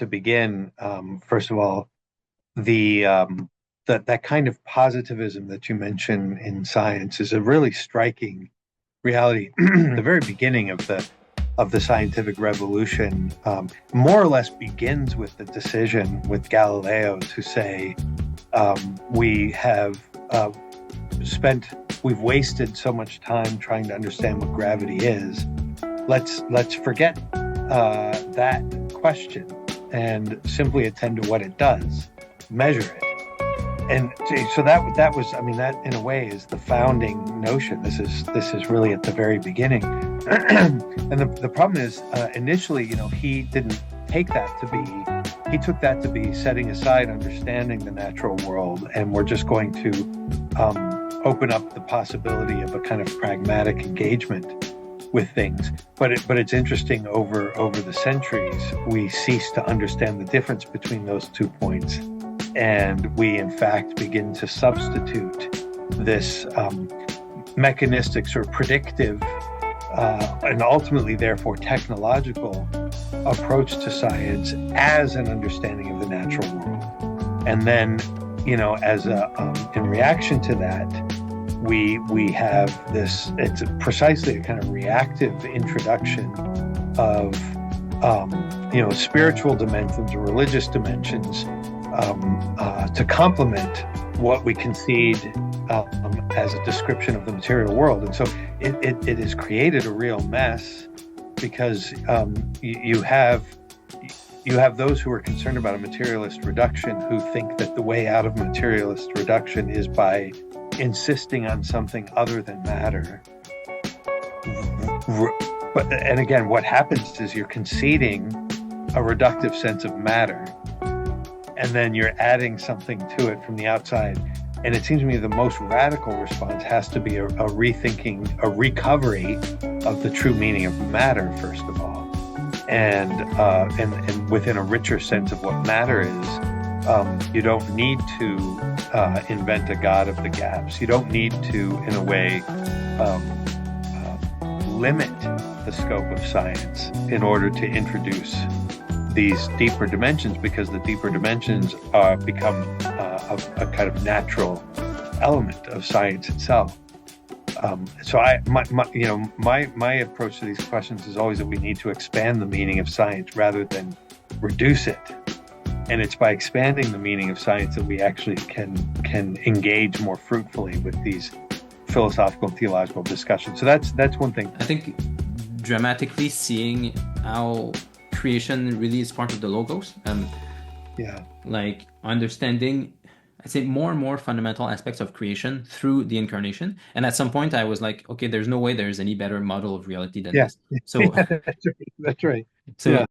to begin, first of all, the that kind of positivism that you mention in science is a really striking reality. The very beginning of the scientific revolution, more or less begins with the decision with Galileo to say, we have spent, we've wasted so much time trying to understand what gravity is. Let's forget that question and simply attend to what it does, measure it. And so that was, I mean, that in a way is the founding notion. This is really at the very beginning. And the problem is, initially, he didn't take that to be, he took that to be setting aside understanding the natural world, and we're just going to open up the possibility of a kind of pragmatic engagement with things. But it's interesting, over the centuries, we cease to understand the difference between those 2 points. And we, in fact, begin to substitute this mechanistic, sort of predictive, and ultimately, therefore, technological approach to science as an understanding of the natural world. And then, as in reaction to that, we have this. It's precisely a kind of reactive introduction of spiritual dimensions or religious dimensions, to complement what we concede as a description of the material world. And so it has created a real mess, because you have those who are concerned about a materialist reduction, who think that the way out of materialist reduction is by insisting on something other than matter. And again, what happens is you're conceding a reductive sense of matter, and then you're adding something to it from the outside. And it seems to me the most radical response has to be a rethinking, a recovery of the true meaning of matter, first of all. And within a richer sense of what matter is, you don't need to invent a god of the gaps. You don't need to, in a way, limit the scope of science in order to introduce these deeper dimensions, because the deeper dimensions become a kind of natural element of science itself. So my approach to these questions is always that we need to expand the meaning of science rather than reduce it. And it's by expanding the meaning of science that we actually can engage more fruitfully with these philosophical and theological discussions. So that's one thing. I think dramatically seeing how creation really is part of the logos, like understanding, I'd say, more and more fundamental aspects of creation through the incarnation. And at some point I was like, okay, there's no way there's any better model of reality than this. So that's right. So